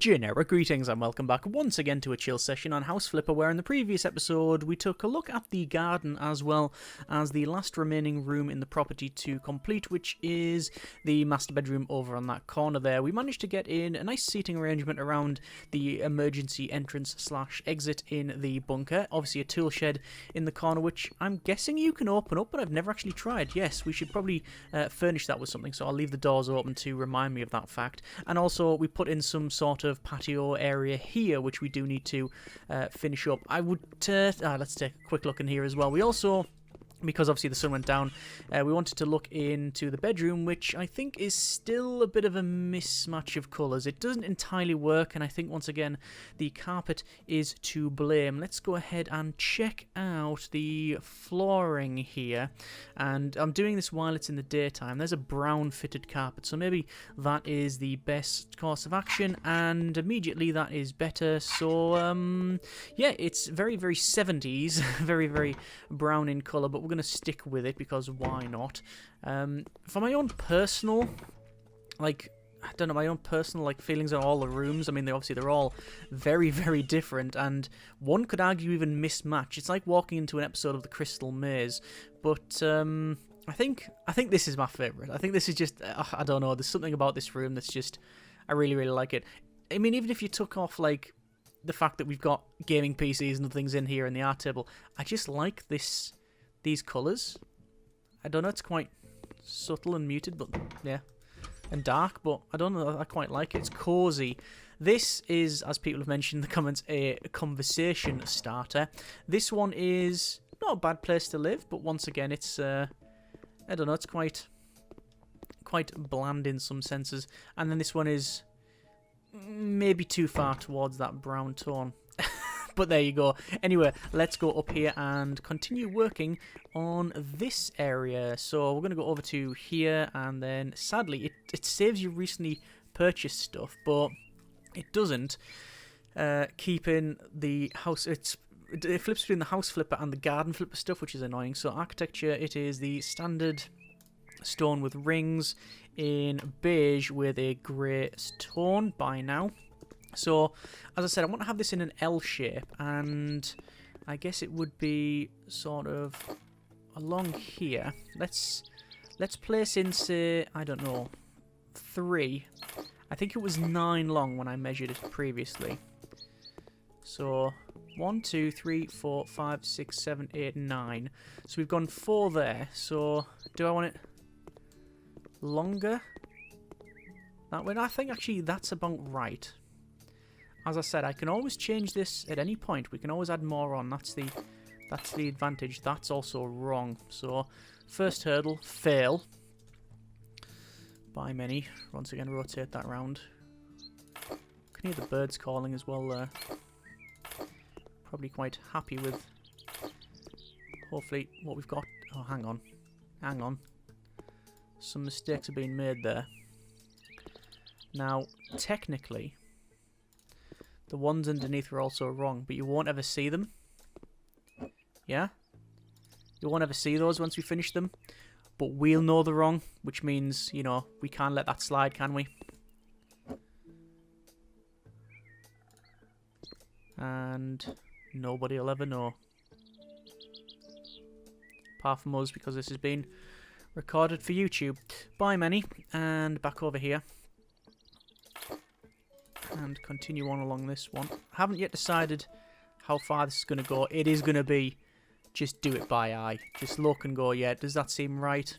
Generic greetings and welcome back once again to a chill session on House Flipper, where in the previous episode we took a look at the garden as well as the last remaining room in the property to complete, which is the master bedroom over on that corner there. We managed to get in a nice seating arrangement around the emergency entrance slash exit in the bunker. Obviously a tool shed in the corner, which I'm guessing you can open up, but I've never actually tried. Yes, we should probably furnish that with something, so I'll leave the doors open to remind me of that fact. And also we put in some sort of patio area here, which we do need to finish up. I would let's take a quick look in here as well. We also, because obviously the sun went down, we wanted to look into the bedroom, which I think is still a bit of a mismatch of colours. It doesn't entirely work, and I think once again the carpet is to blame. Let's go ahead and check out the flooring here, and I'm doing this while it's in the daytime. There's a brown fitted carpet, so maybe that is the best course of action, and immediately that is better. So yeah, it's very 70s, very brown in colour, but we're going to stick with it because why not? For my own personal, my own personal feelings on all the rooms, I mean, they're all very different, and one could argue even mismatch. It's like walking into an episode of The Crystal Maze, but I think this is my favourite. I think this is just, I don't know, there's something about this room that's just, I really like it. I mean, even if you took off the fact that we've got gaming PCs and things in here and the art table, I just like these colours. I don't know, it's quite subtle and muted, but yeah, and dark, but I don't know, I quite like it. It's cosy. This is, as people have mentioned in the comments, a conversation starter. This one is not a bad place to live, but once again, it's I don't know, it's quite bland in some senses. And then this one is maybe too far towards that brown tone. But there you go. Anyway, let's go up here and continue working on this area. So we're going to go over to here, and then sadly it saves you recently purchased stuff, but it doesn't keep in the house. It flips between the house flipper and the garden flipper stuff, which is annoying. So architecture, it is the standard stone with rings in beige with a grey tone by now. So, as I said, I want to have this in an L shape, and I guess it would be sort of along here. Let's place in, say, I don't know, 3. I think it was 9 long when I measured it previously. So, 1, 2, 3, 4, 5, 6, 7, 8, 9. So we've gone 4 there. So, do I want it longer? That way? I think actually that's about right. As I said, I can always change this at any point. We can always add more on. That's the advantage. That's also wrong. So, first hurdle, fail. By many. Once again, rotate that round. Can hear the birds calling as well there. Probably quite happy with, hopefully, what we've got. Oh, hang on. Some mistakes have been made there. Now, technically, the ones underneath are also wrong, but you won't ever see them. Yeah? You won't ever see those once we finish them. But we'll know they're wrong, which means, you know, we can't let that slide, can we? And nobody will ever know. Apart from us, because this has been recorded for YouTube. Bye, Manny. And back over here. And continue on along this one. I haven't yet decided how far this is going to go. It is going to be just do it by eye. Just look and go, yeah, does that seem right?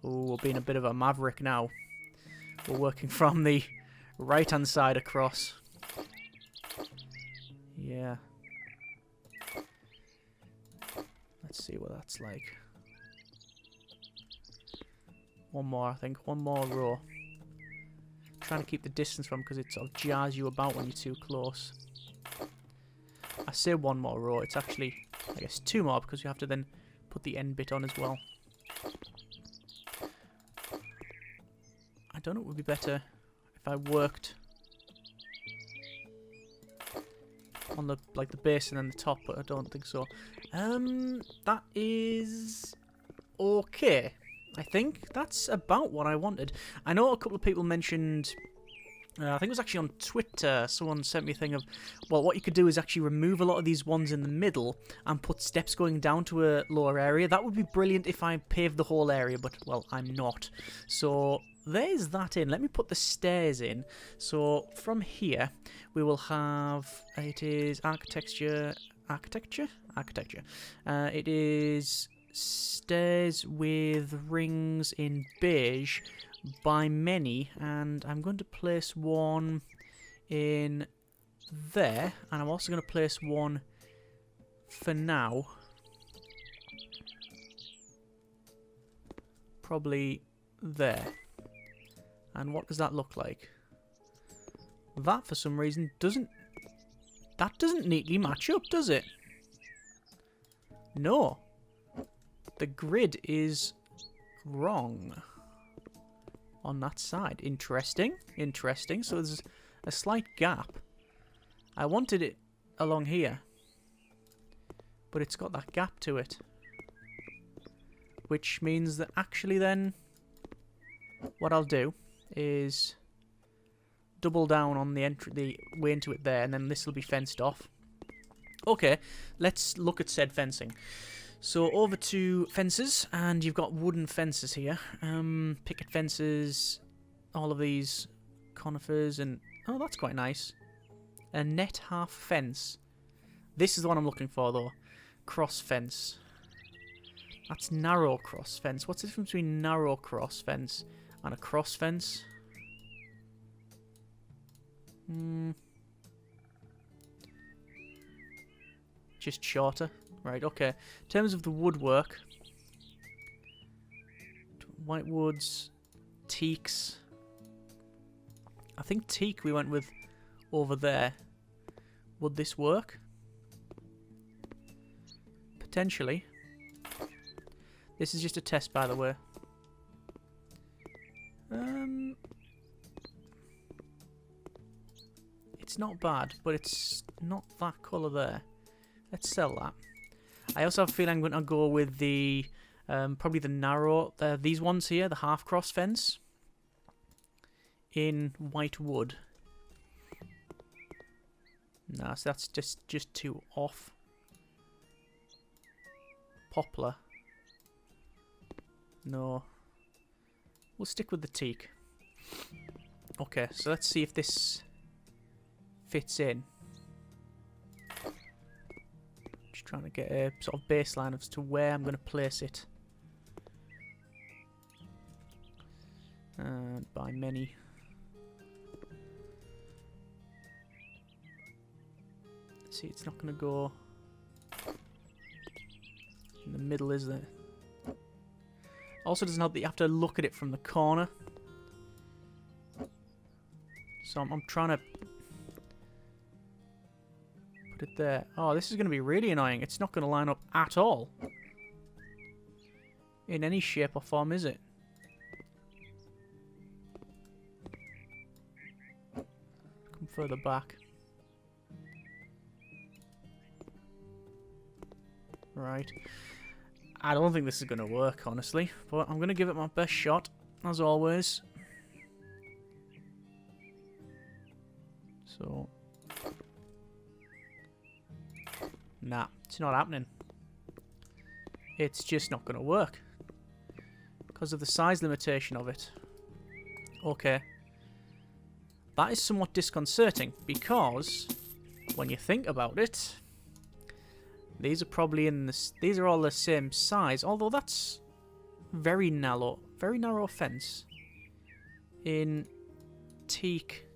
Oh, we're being a bit of a maverick now. We're working from the right-hand side across. Yeah. Let's see what that's like. One more, I think. One more row. Trying to keep the distance from, because it sort of jars you about when you're too close. I say one more row, it's actually, I guess, 2 more, because you have to then put the end bit on as well. I don't know, it would be better if I worked on the base and then the top, but I don't think so. That is okay. I think that's about what I wanted. I know a couple of people mentioned I think it was actually on Twitter, someone sent me a thing of, well, what you could do is actually remove a lot of these ones in the middle and put steps going down to a lower area. That would be brilliant if I paved the whole area, but, well, I'm not. So there's that in. Let me put the stairs in. So from here, we will have, it is architecture. It is stairs with rings in beige by many, and I'm going to place one in there, and I'm also going to place one for now, probably there. And what does that look like? That, for some reason, doesn't neatly match up, does it? No. The grid is wrong on that side. Interesting. Interesting. So there's a slight gap. I wanted it along here, but it's got that gap to it. Which means that actually then what I'll do is double down on the way into it there, and then this will be fenced off. Okay, let's look at said fencing. So over to fences, and you've got wooden fences here. Picket fences, all of these conifers, and oh, that's quite nice. A net half fence. This is the one I'm looking for, though. Cross fence. That's narrow cross fence. What's the difference between narrow cross fence and a cross fence? Just shorter. Right, okay. In terms of the woodwork, white woods, teaks. I think teak we went with over there. Would this work? Potentially. This is just a test, by the way. It's not bad, but it's not that colour there. Let's sell that. I also have a feeling I'm going to go with the probably the narrow, these ones here, the half cross fence in white wood. No, so that's just too off. Poplar. No. We'll stick with the teak. Okay, so let's see if this fits in. Just trying to get a sort of baseline as to where I'm going to place it. By many. Let's see, it's not going to go in the middle, is it? Also doesn't help that you have to look at it from the corner. So I'm trying to put it there. Oh, this is going to be really annoying. It's not going to line up at all. In any shape or form, is it? Come further back. Right. I don't think this is going to work, honestly. But I'm going to give it my best shot, as always. So... nah, it's not happening. It's just not going to work. Because of the size limitation of it. Okay. That is somewhat disconcerting, because when you think about it, these are probably in this. These are all the same size, although that's very narrow fence. In teak,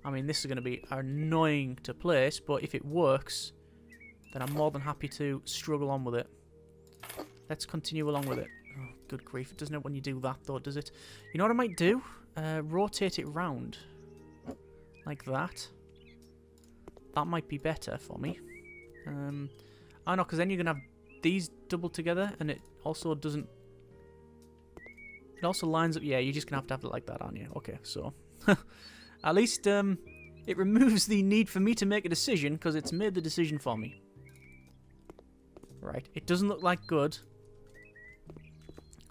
I mean, this is going to be annoying to place, but if it works, then I'm more than happy to struggle on with it. Let's continue along with it. Oh, good grief! It doesn't know when you do that, though, does it? You know what I might do? Rotate it round like that. That might be better for me. I know, because then you're going to have these doubled together, and it also doesn't... It also lines up... Yeah, you're just going to have it like that, aren't you? Okay, so... At least it removes the need for me to make a decision, because it's made the decision for me. Right, it doesn't look like good.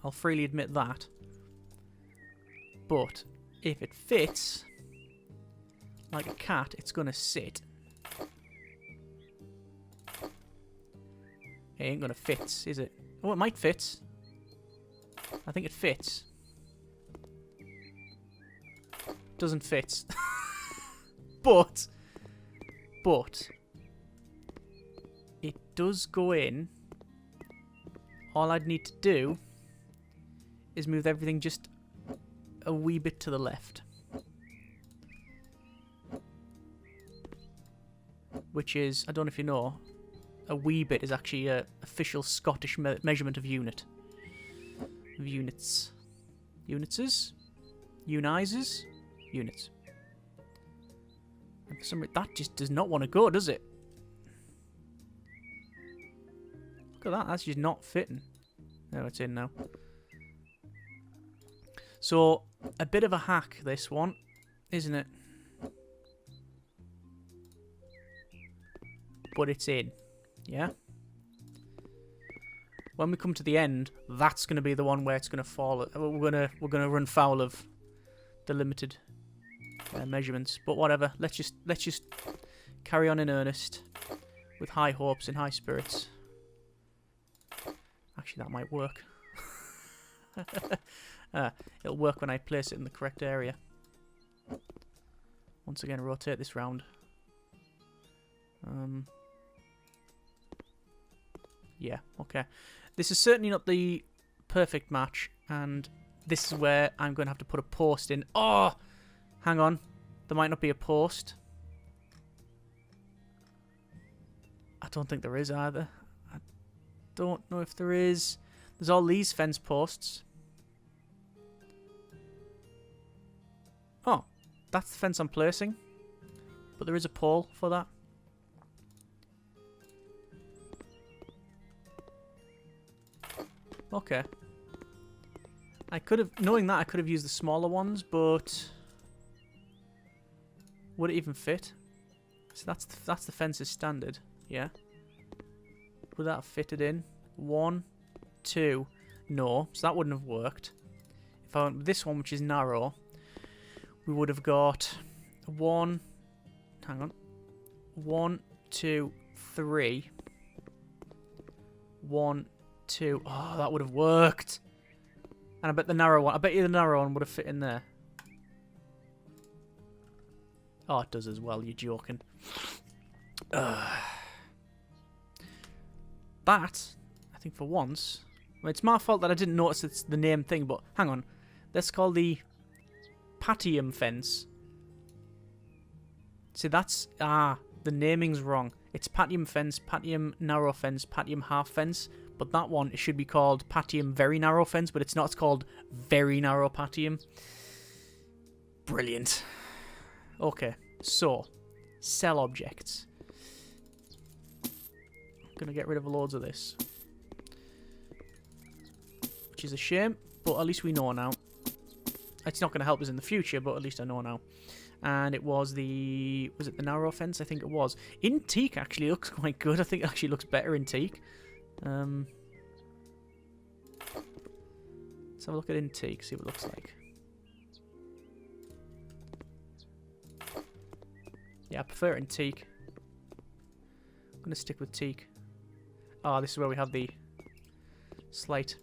I'll freely admit that. But if it fits like a cat, it's going to sit. It ain't going to fit, is it? Oh, it might fit. I think it fits. Doesn't fit. But it does go in. All I'd need to do is move everything just a wee bit to the left. Which is, I don't know if you know, a wee bit is actually an official Scottish measurement of unit. Of units. Unitses? Unizes? Units. And for some reason, that just does not want to go, does it? Look at that, that's just not fitting. No, it's in now. So, a bit of a hack, this one, isn't it? But it's in. Yeah? When we come to the end, that's going to be the one where it's going to fall. We're going to run foul of the limited measurements. But whatever. Let's just carry on in earnest with high hopes and high spirits. Actually, that might work. It'll work when I place it in the correct area. Once again, rotate this round. Yeah, okay. This is certainly not the perfect match, and this is where I'm going to have to put a post in. Oh! Hang on. There might not be a post. I don't think there is either. I don't know if there is. There's all these fence posts. Oh, that's the fence I'm placing. But there is a pole for that. Okay. I could have, knowing that, I could have used the smaller ones, but would it even fit? So that's the fence's standard, yeah. Would that have fitted in? 1, 2, no. So that wouldn't have worked. If I went with this one, which is narrow, we would have got 1. Hang on. 1, 2, 3. 1, 2. Oh, that would have worked. And I bet the narrow one. I bet you the narrow one would have fit in there. Oh, it does as well. You're joking. That, I think for once, well, it's my fault that I didn't notice it's the name thing. But hang on, let's call the patium fence. See, that's the naming's wrong. It's patium fence, patium narrow fence, patium half fence. But that one, it should be called patium very narrow fence, but it's not. It's called very narrow patium. Brilliant. Okay, so sell objects. I'm gonna get rid of loads of this, which is a shame, but at least we know now. It's not gonna help us in the future, but at least I know now. And it was the... was it the narrow fence? I think it was. In teak, actually, looks quite good. I think it actually looks better in teak. Let's have a look at in teak, see what it looks like. Yeah, I prefer it in teak. I'm going to stick with teak. Ah, this is where we have the slight,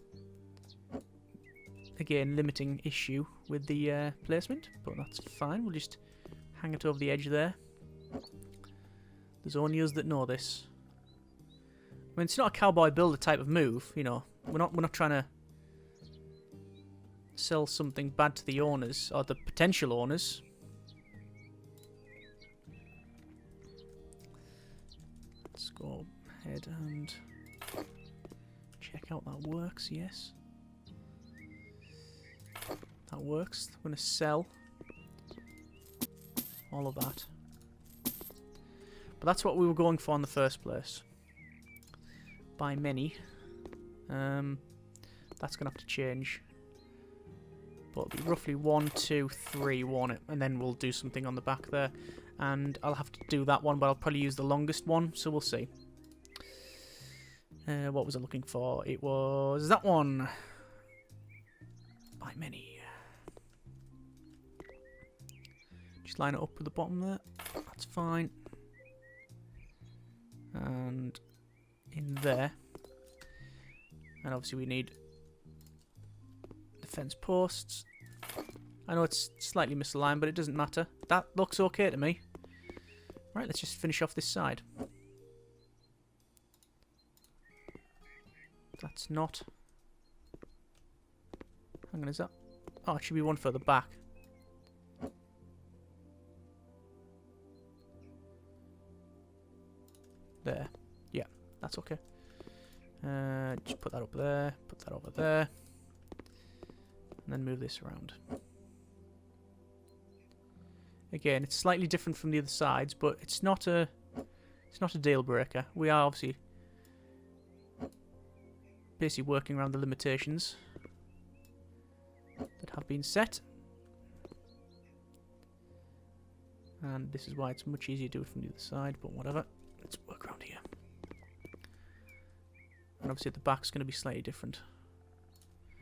again, limiting issue with the placement, but that's fine. We'll just hang it over the edge there. There's only us that know this. I mean, it's not a cowboy builder type of move, you know. We're not trying to sell something bad to the owners or the potential owners. Let's go ahead and check out that works. Yes, that works. I'm going to sell all of that, but that's what we were going for in the first place. By many. That's going to have to change. But it'll be roughly 1, 2, 3, 1, and then we'll do something on the back there. And I'll have to do that one, but I'll probably use the longest one, so we'll see. What was I looking for? It was that one. By many. Just line it up with the bottom there. That's fine. And in there. And obviously we need the fence posts. I know it's slightly misaligned, but it doesn't matter. That looks okay to me. Right, let's just finish off this side. That's not... Hang on, is that... Oh, it should be one further back. There. Yeah, that's okay. Just put that up there, put that over there. And then move this around. Again, it's slightly different from the other sides, but it's not a deal breaker. We are obviously basically working around the limitations that have been set. And this is why it's much easier to do it from the other side, but whatever. Let's work around here. And obviously at the back's going to be slightly different.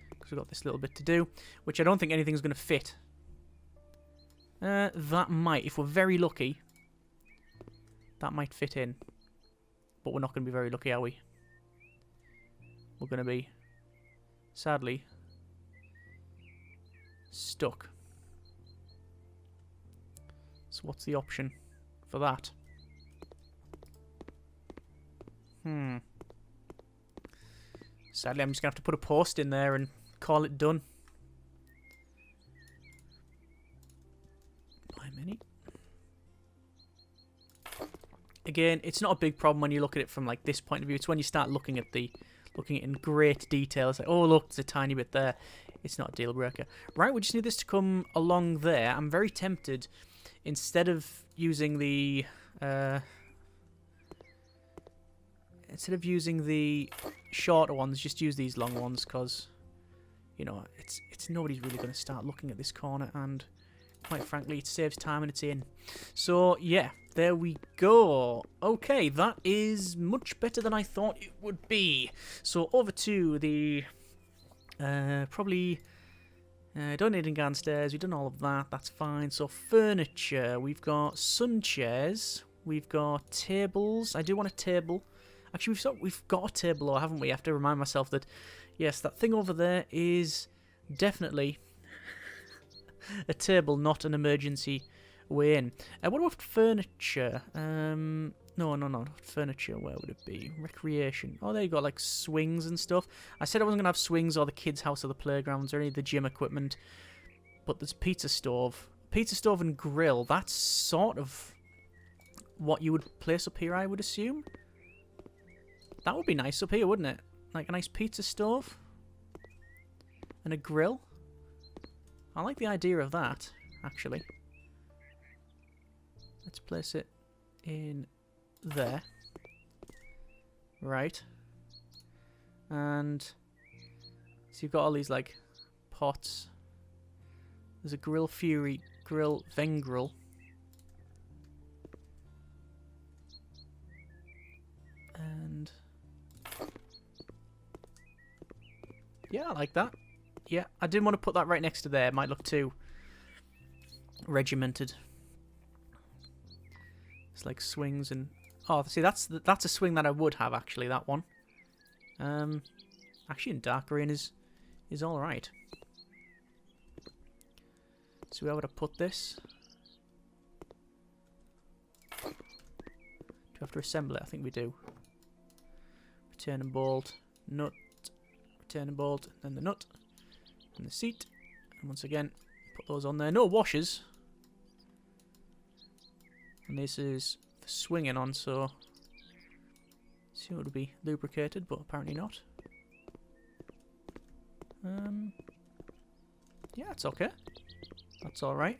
Because we've got this little bit to do, which I don't think anything's going to fit. That might, if we're very lucky, that might fit in. But we're not going to be very lucky, are we? We're going to be, sadly, stuck. So what's the option for that? Sadly, I'm just going to have to put a post in there and call it done. Again, it's not a big problem when you look at it from like this point of view. It's when you start looking at it in great detail. It's like, oh look, there's a tiny bit there. It's not a deal breaker. Right, we just need this to come along there. I'm very tempted, instead of using the shorter ones, just use these long ones, because you know it's nobody's really going to start looking at this corner, and quite frankly, it saves time and it's in. So yeah, there we go. Okay, that is much better than I thought it would be. So over to the probably donating downstairs. We've done all of that. That's fine. So furniture. We've got sun chairs. We've got tables. I do want a table. Actually, we've got a table, though, haven't we? I have to remind myself that yes, that thing over there is definitely a table, not an emergency way in. What about furniture? No, not furniture. Where would it be? Recreation. Oh, there you go, like swings and stuff. I said I wasn't going to have swings or the kids' house or the playgrounds or any of the gym equipment. But there's pizza stove. Pizza stove and grill. That's sort of what you would place up here, I would assume. That would be nice up here, wouldn't it? Like a nice pizza stove. And a grill. I like the idea of that, actually. Let's place it in there. Right. And so you've got all these, like, pots. There's a Grill Fury grill, Vengrill. And yeah, I like that. Yeah, I didn't want to put that right next to there. It might look too regimented. It's like swings and... Oh, see, that's a swing that I would have, actually, that one. Actually, in dark green is alright. So where would I put this? Do we have to assemble it? I think we do. Return and bolt, nut, return and bolt, then the nut, and the seat. And once again, put those on there. No washers. And this is for swinging on, so see, it would be lubricated, but apparently not. Yeah, it's okay. That's alright.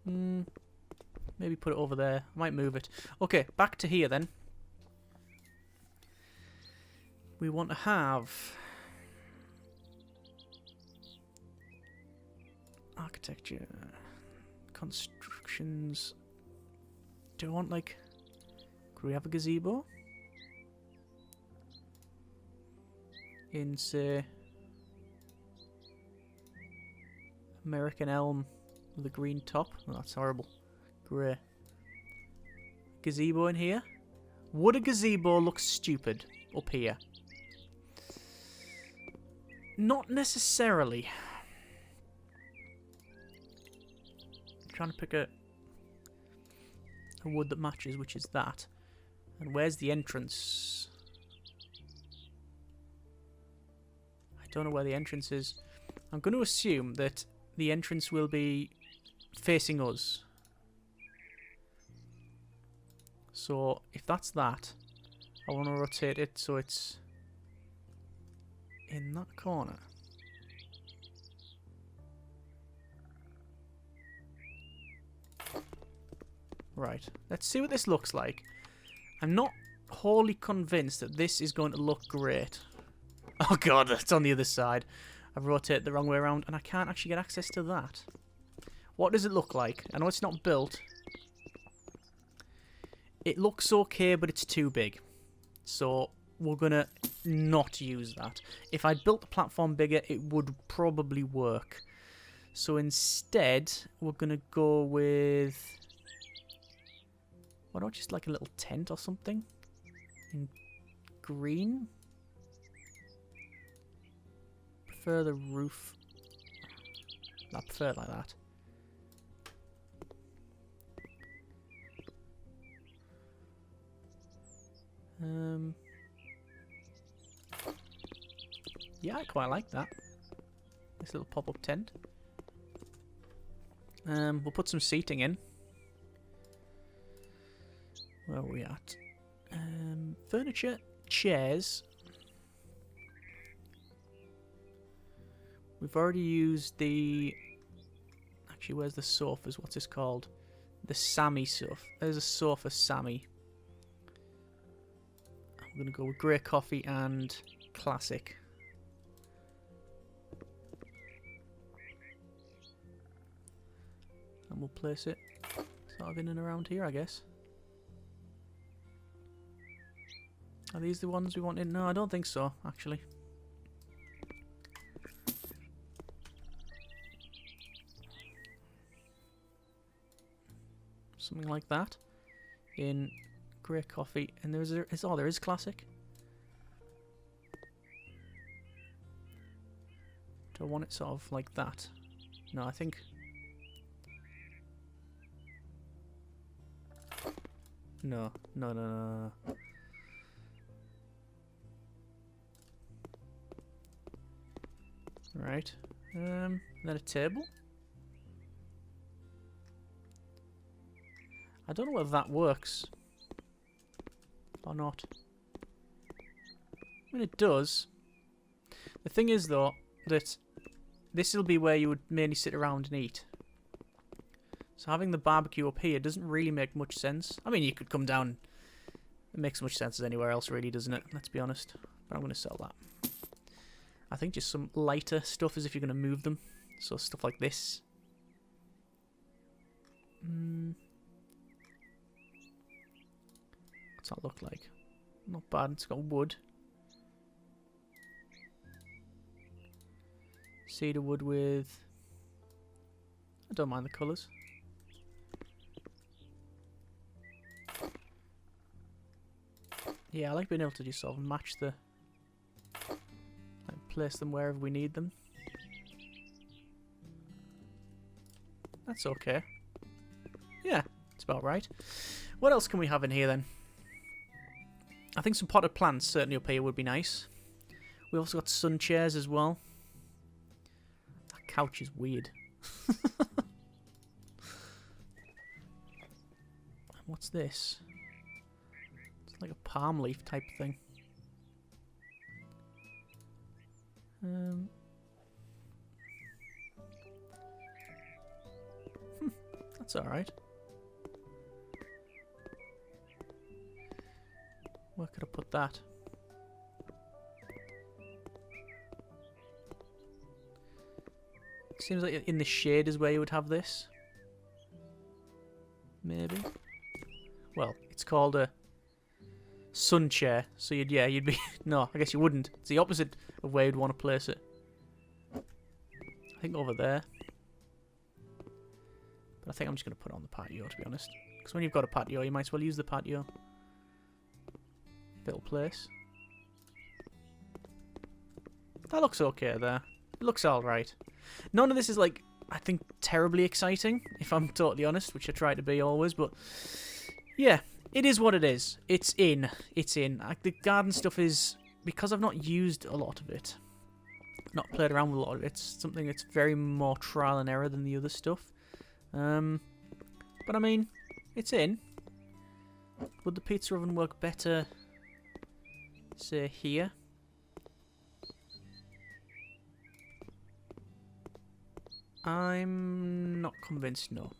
Maybe put it over there. I might move it. Okay, back to here then. We want to have architecture, constructions. Do I want, like, could we have a gazebo? In, say, American elm With a green top. Oh, that's horrible. Grey. Gazebo in here. Would a gazebo look stupid up here? Not necessarily. I'm trying to pick a wood that matches, which is that. And where's the entrance? I don't know where the entrance is. I'm going to assume that the entrance will be facing us. So if that's that, I want to rotate it so it's in that corner. Right, let's see what this looks like. I'm not wholly convinced that this is going to look great. Oh god, that's on the other side. I've rotated the wrong way around and I can't actually get access to that. What does it look like? I know it's not built. It looks okay, but it's too big. So we're going to not use that. If I built the platform bigger, it would probably work. So instead, we're going to go with... why not just like a little tent or something? In green? Prefer the roof. I prefer it like that. Yeah, I quite like that. This little pop-up tent. We'll put some seating in. Where are we at? Furniture, chairs. We've already used the... actually, where's the sofas? What's this called? The Sammy sofa. There's a sofa Sammy. I'm going to go with grey coffee and classic. And we'll place it sort of in and around here, I guess. Are these the ones we wanted? No, I don't think so, actually. Something like that. In grey coffee. And there is classic. Do I want it sort of like that? No, I think... No. Right. Then a table? I don't know whether that works. Or not. I mean, it does. The thing is, though, that this will be where you would mainly sit around and eat. So having the barbecue up here doesn't really make much sense. I mean, you could come down. It makes as much sense as anywhere else, really, doesn't it? Let's be honest. But I'm going to sell that. I think just some lighter stuff as if you're going to move them. So stuff like this. What's that look like? Not bad. It's got wood. Cedar wood with... I don't mind the colours. Yeah, I like being able to just sort of match the... like place them wherever we need them. That's okay. Yeah, it's about right. What else can we have in here then? I think some potted plants certainly up here would be nice. We also got sun chairs as well. That couch is weird. What's this? It's like a palm leaf type thing. That's alright. Where could I put that? Seems like in the shade is where you would have this. Maybe. Well, it's called a sun chair, so you'd be... No, I guess you wouldn't. It's the opposite of where you'd want to place it. I think over there. think I'm just going to put it on the patio, to be honest. Because when you've got a patio, you might as well use the patio. Little place. That looks okay there. It looks alright. None of this is, like, I think, terribly exciting, if I'm totally honest, which I try to be always, but yeah, it is what it is. It's in. It's in. The garden stuff is, because I've not used a lot of it, not played around with a lot of it, it's something that's very more trial and error than the other stuff. But I mean, it's in. Would the pizza oven work better, say, here? I'm not convinced, no.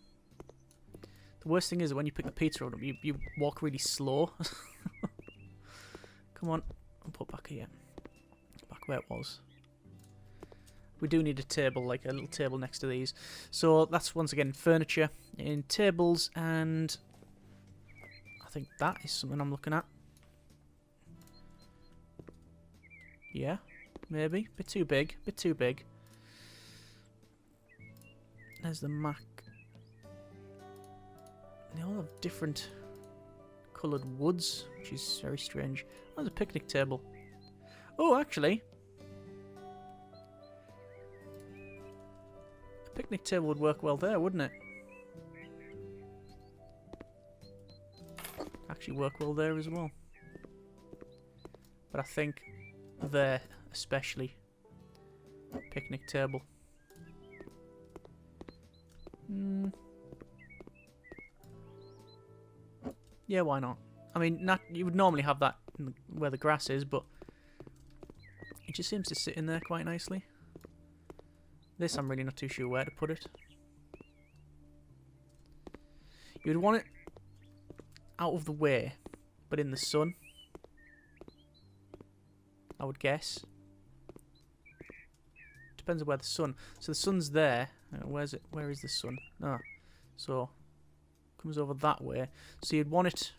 The worst thing is that when you pick the pizza oven up, you walk really slow. Come on, I'll put back here. Back where it was. We do need a table, like a little table next to these. So that's, once again, furniture in tables, and I think that is something I'm looking at. Yeah, maybe. Bit too big, bit too big. There's the Mac. They all have different coloured woods, which is very strange. Oh, there's a picnic table. Oh, actually, a picnic table would work well there, wouldn't it? Actually work well there as well. But I think there, especially, picnic table. Yeah, why not? I mean, you would normally have that where the grass is, but it just seems to sit in there quite nicely. This, I'm really not too sure where to put it. You'd want it out of the way, but in the sun, I would guess. Depends on where the sun. So the sun's there. Where's it? Where is the sun? Ah, so comes over that way. So you'd want it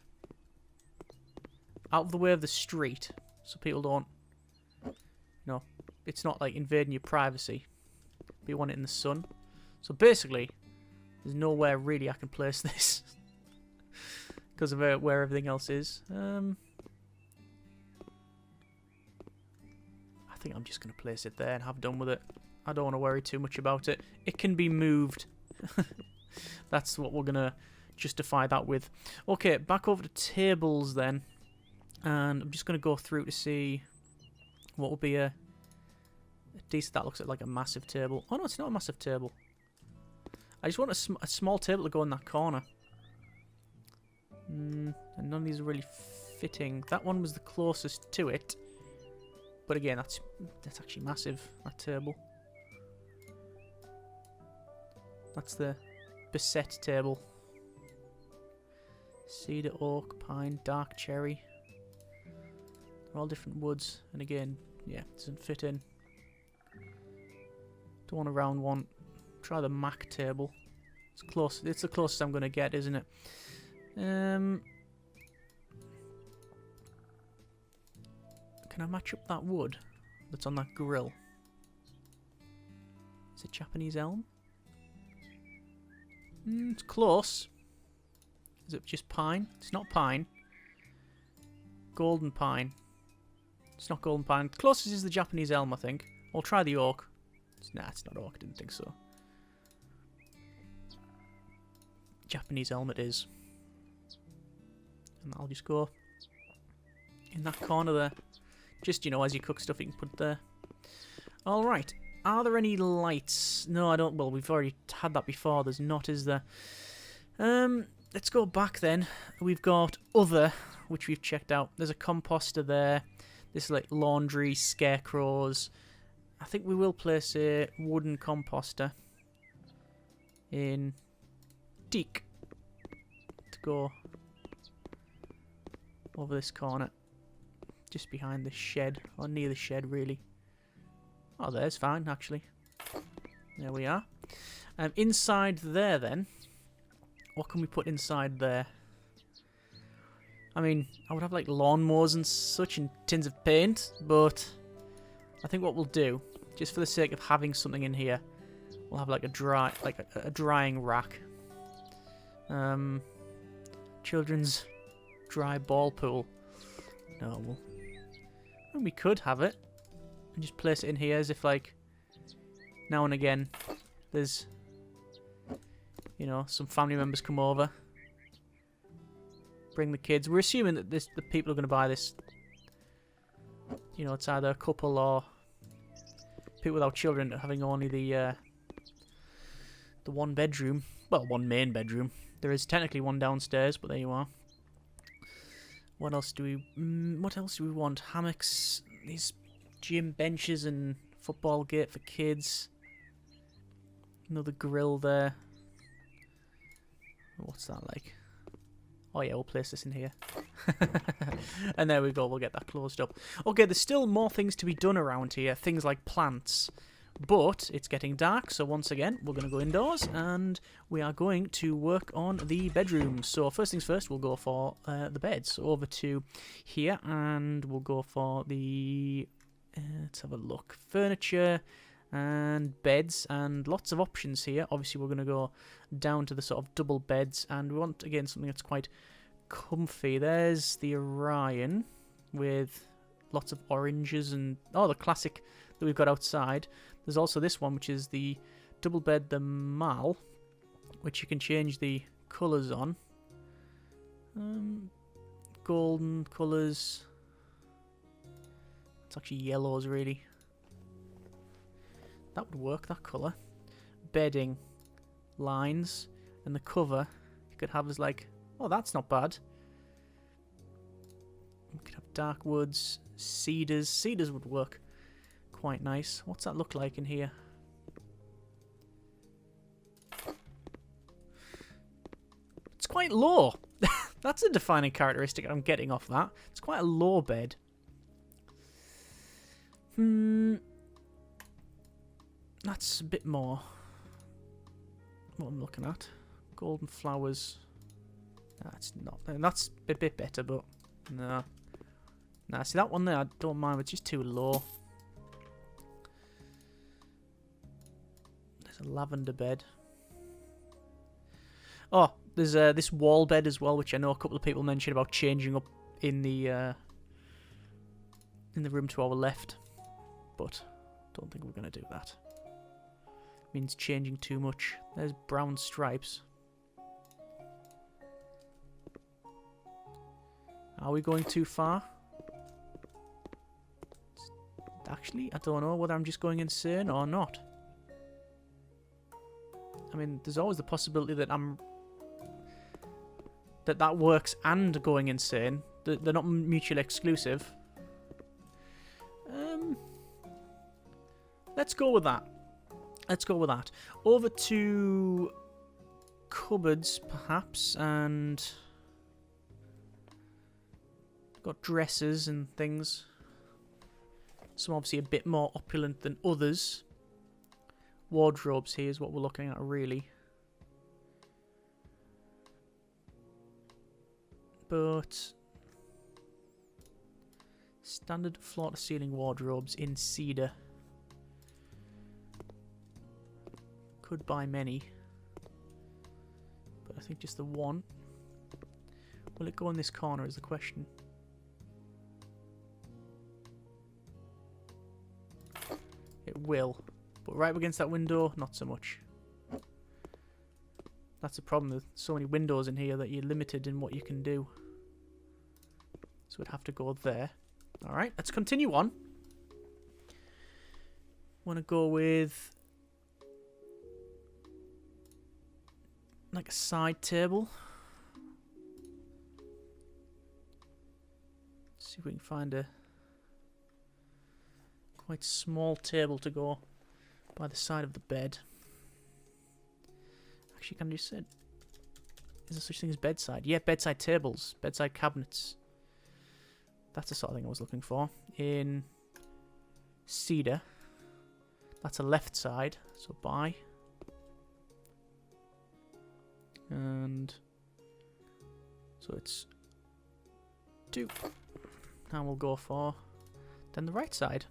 out of the way of the street, so people don't. No, it's not like invading your privacy. But you want it in the sun. So basically, there's nowhere really I can place this because of where everything else is. I think I'm just going to place it there and have done with it. I don't want to worry too much about it. It can be moved. That's what we're going to justify that with. Okay, back over to tables then. And I'm just going to go through to see what would be a decent... That looks like a massive table. Oh no, it's not a massive table. I just want a small table to go in that corner. And none of these are really fitting. That one was the closest to it. But again, that's actually massive, that table. That's the Beset table. Cedar, oak, pine, dark cherry. They're all different woods. And again, yeah, it doesn't fit in. Don't want a round one. Try the Mac table. It's close. It's the closest I'm going to get, isn't it? Can I match up that wood that's on that grill? Is it Japanese elm? It's close. Is it just pine? It's not pine. Golden pine. It's not golden pine. Closest is the Japanese elm, I think. I'll try the oak. Nah, it's not oak. I didn't think so. Japanese elm it is. And I'll just go in that corner there. Just, you know, as you cook stuff, you can put it there. Alright. Are there any lights? No, I don't. Well, we've already had that before. There's not, is there? Let's go back then. We've got other, which we've checked out. There's a composter there. This is like laundry, scarecrows. I think we will place a wooden composter in teak to go over this corner. Just behind the shed, or near the shed, really. Oh, there's fine, actually. There we are. Inside there, then. What can we put inside there? I mean, I would have, like, lawnmowers and such, and tins of paint, but I think what we'll do, just for the sake of having something in here, we'll have, like, a drying rack. Children's dry ball pool. No, well, we could have it and just place it in here as if, like, now and again there's, you know, some family members come over, bring the kids. We're assuming that the people are going to buy this. You know, it's either a couple or people without children having only the one bedroom. Well, one main bedroom. There is technically one downstairs, but there you are. What else do we want? Hammocks, these gym benches and football gate for kids. Another grill there. What's that like? Oh yeah, we'll place this in here. And there we go, we'll get that closed up. Okay, there's still more things to be done around here. Things like plants. But it's getting dark, so once again, we're going to go indoors and we are going to work on the bedrooms. So first things first, we'll go for the beds. So over to here, and we'll go for the, let's have a look, furniture and beds, and lots of options here. Obviously, we're going to go down to the sort of double beds, and we want, again, something that's quite comfy. There's the Orion with lots of oranges and, oh, the classic that we've got outside. There's also this one, which is the double bed, the Mal, which you can change the colours on. Golden colours. It's actually yellows, really. That would work, that colour. Bedding, lines, and the cover you could have as like, oh, that's not bad. We could have dark woods, cedars. Cedars would work quite nice. What's that look like in here? It's quite low. That's a defining characteristic I'm getting off that. It's quite a low bed. That's a bit more what I'm looking at. Golden flowers. That's not. That's a bit better, but no. Nah, see that one there, I don't mind, it's just too low. There's a lavender bed. Oh, there's this wall bed as well, which I know a couple of people mentioned about changing up in the room to our left, but don't think we're going to do that. Means changing too much. There's brown stripes. Are we going too far? Actually, I don't know whether I'm just going insane or not. I mean, there's always the possibility that that works and going insane. They're not mutually exclusive. Let's go with that. Let's go with that. Over to cupboards, perhaps, and got dressers and things. Some obviously a bit more opulent than others. Wardrobes here is what we're looking at, really. But standard floor-to-ceiling wardrobes in cedar. Could buy many, but I think just the one. Will it go in this corner is the question. It will, but right against that window, not so much. That's the problem, there's so many windows in here that you're limited in what you can do. So we'd have to go there. Alright, let's continue on. Want to go with like a side table. See if we can find a quite small table to go by the side of the bed. Actually, can I just say, is there such thing as bedside? Yeah, bedside tables, bedside cabinets. That's the sort of thing I was looking for. In cedar. That's a left side, so buy. And so it's 2. Now we'll go for then the right side.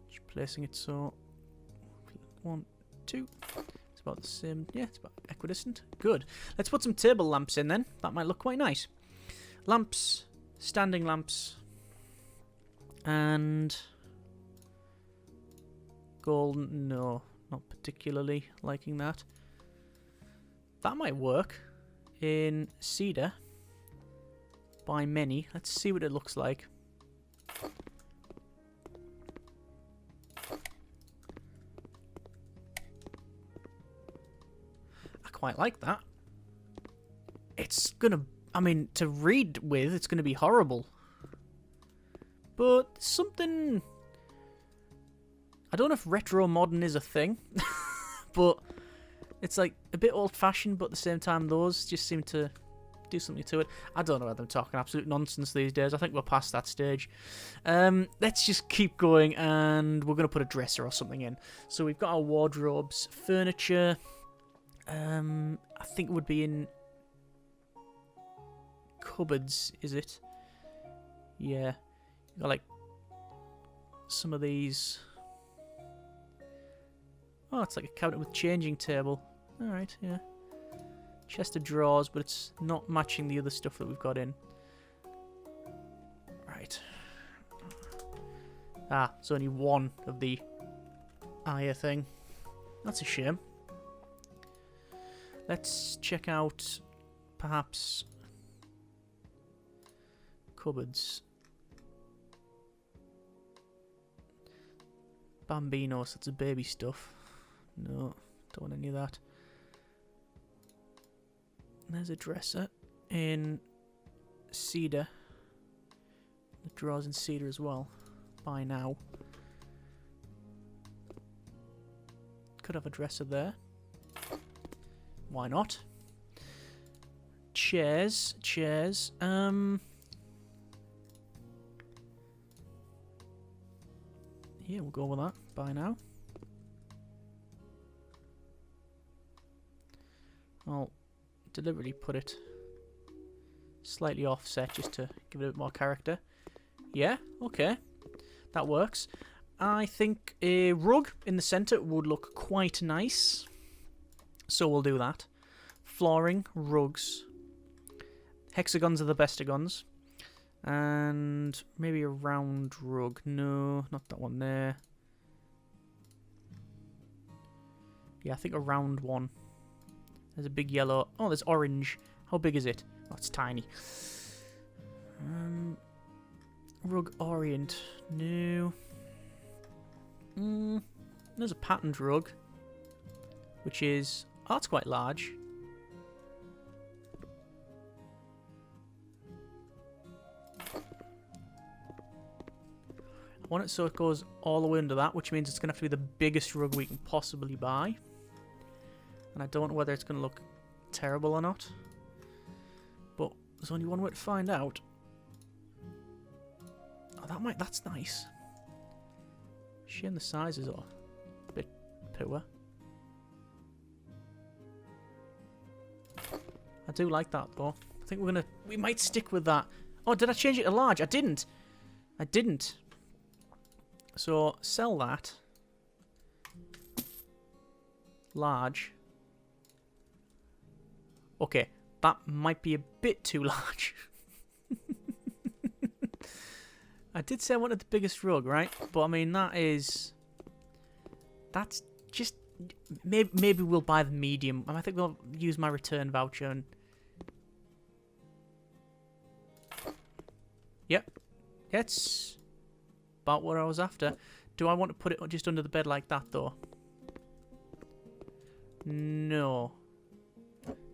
Just placing it so 1, 2. about the same. Yeah, it's about equidistant. Good. Let's put some table lamps in then. That might look quite nice. Lamps, standing lamps, and gold. No, not particularly liking that. That might work in cedar by many. Let's see what it looks like. I quite like that. It's gonna, I mean, to read with, it's gonna be horrible. But something, I don't know if retro modern is a thing, but it's like a bit old-fashioned, but at the same time those just seem to do something to it. I don't know whether I'm talking absolute nonsense these days. I think we're past that stage. Let's just keep going, and we're going to put a dresser or something in. So we've got our wardrobes, furniture. I think it would be in cupboards, is it? Yeah. You've got like some of these. Oh, it's like a cabinet with changing table. Alright, yeah. Chest of drawers, but it's not matching the other stuff that we've got in. Right. Ah, it's only one of the Aya thing. That's a shame. Let's check out, perhaps, cupboards. Bambinos, that's a baby stuff. No, don't want any of that. There's a dresser in cedar. The drawers in cedar as well. By now. Could have a dresser there. Why not? Chairs. Yeah, we'll go with that. By now. I'll deliberately put it slightly offset just to give it a bit more character. Yeah, okay. That works. I think a rug in the centre would look quite nice. So we'll do that. Flooring, rugs. Hexagons are the bestagons. And maybe a round rug. No, not that one there. Yeah, I think a round one. There's a big yellow. Oh, there's orange. How big is it? Oh, it's tiny. Rug orient. No. There's a patterned rug. Which is... Oh, that's quite large. I want it so it goes all the way under that, which means it's going to have to be the biggest rug we can possibly buy. And I don't know whether it's going to look terrible or not. But there's only one way to find out. Oh, that's nice. Shame the sizes are a bit poor. I do like that though. I think we might stick with that. Oh, did I change it to large? I didn't. So sell that. Large. Okay, that might be a bit too large. I did say I wanted the biggest rug, right? But I mean, that's just... Maybe we'll buy the medium. I think we'll use my return voucher and... Yep. It's about what I was after. Do I want to put it just under the bed like that, though? No.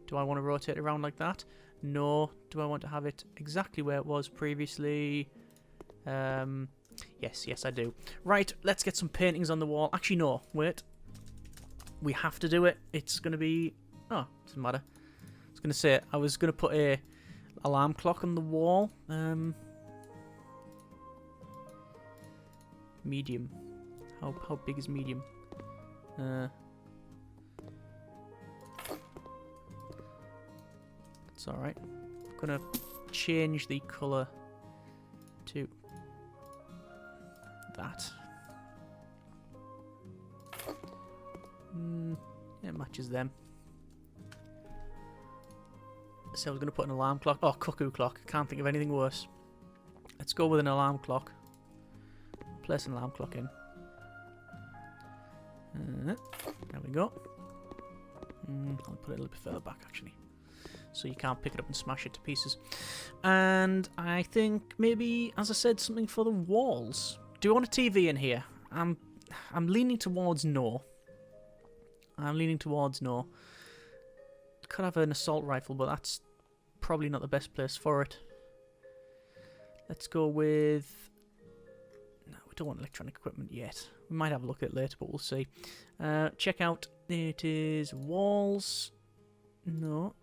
Do I want to rotate it around like that? No. Do I want to have it exactly where it was previously? Yes, I do. Right, let's get some paintings on the wall. Actually, no. Wait. We have to do it. It's going to be... Oh, doesn't matter. I was going to say, I was going to put a alarm clock on the wall. Medium. How big is medium? It's alright. I'm going to change the colour to that. It matches them. So I was going to put an alarm clock. Oh, cuckoo clock. Can't think of anything worse. Let's go with an alarm clock. Place an alarm clock in. There we go. I'll put it a little bit further back, actually, so you can't pick it up and smash it to pieces. And I think maybe, as I said, something for the walls. Do you want a TV in here? I'm leaning towards no. Could have an assault rifle, but that's probably not the best place for it. Let's go with... No, we don't want electronic equipment yet. We might have a look at it later, but we'll see. Check out. It is walls. No.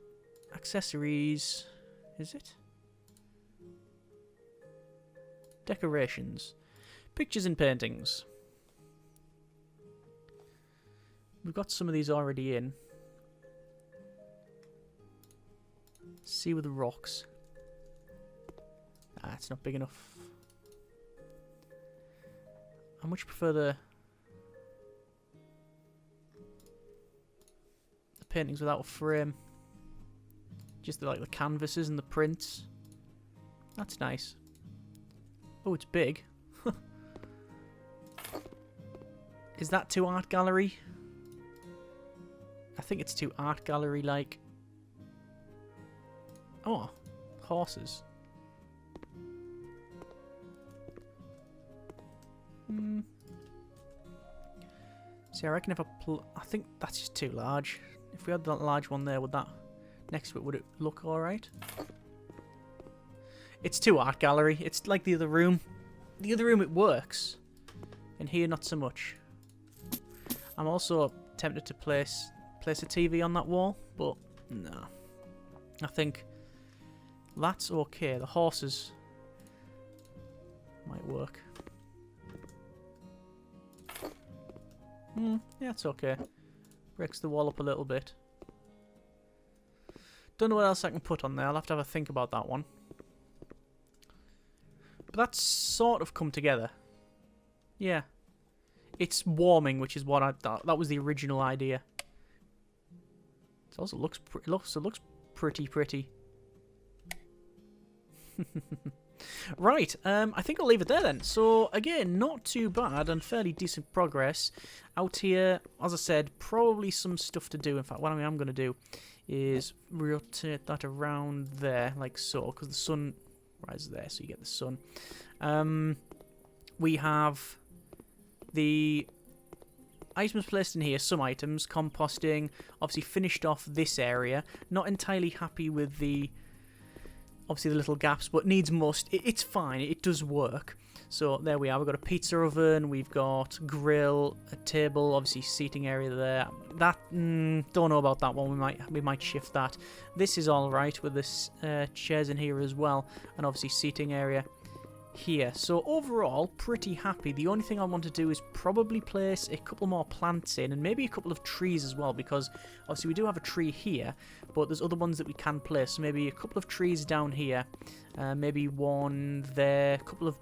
Accessories. Is it? Decorations. Pictures and paintings. We've got some of these already in. See with the rocks. Ah, it's not big enough. I much prefer the paintings without a frame. Just like the canvases and the prints. That's nice. Oh, it's big. Is that too art gallery? I think it's too art gallery like. Oh, horses. See, I reckon if I think that's just too large. If we had that large one there, would that next to it, would it look alright? It's too art gallery. It's like the other room. The other room it works. And here not so much. I'm also tempted to place a TV on that wall, but no. I think that's okay. The horses might work. Yeah, it's okay. Breaks the wall up a little bit. Don't know what else I can put on there. I'll have to have a think about that one. But that's sort of come together. Yeah. It's warming, which is what I thought. That was the original idea. It also looks pretty. Right, I think I'll leave it there then. So, again, not too bad and fairly decent progress. Out here, as I said, probably some stuff to do. In fact, what I am going to do is rotate that around there, like so, because the sun rises there, so you get the sun. We have the items placed in here, some items, composting, obviously finished off this area. Not entirely happy with the... obviously the little gaps, but needs must. It's fine. It does work. So there we are. We've got a pizza oven. We've got grill, a table, obviously seating area there. That don't know about that one. We might shift that. This is all right with this chairs in here as well, and obviously seating area here. So overall, pretty happy. The only thing I want to do is probably place a couple more plants in, and maybe a couple of trees as well, because obviously we do have a tree here, but there's other ones that we can place. So maybe a couple of trees down here, maybe one there, a couple of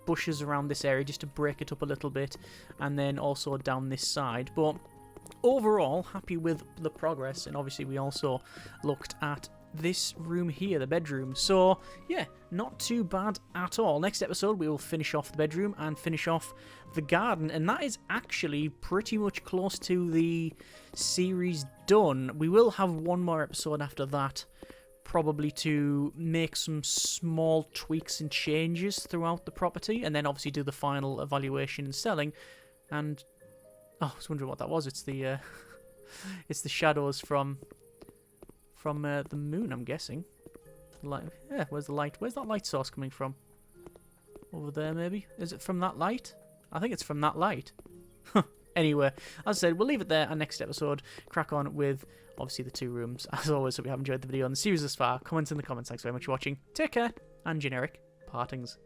bushes around this area just to break it up a little bit, and then also down this side. But overall, happy with the progress, and obviously we also looked at this room here, the bedroom. So yeah, not too bad at all. Next episode we will finish off the bedroom and finish off the garden, and that is actually pretty much close to the series done. We will have one more episode after that, probably to make some small tweaks and changes throughout the property, and then obviously do the final evaluation and selling. And oh, I was wondering what that was. It's the it's the shadows from the moon, I'm guessing. Light, yeah, where's the light? Where's that light source coming from? Over there, maybe? Is it from that light? I think it's from that light. Anyway, as I said, we'll leave it there, and next episode, crack on with, obviously, the two rooms. As always, hope you have enjoyed the video and the series thus far. Comments in the comments. Thanks very much for watching. Take care, and generic partings.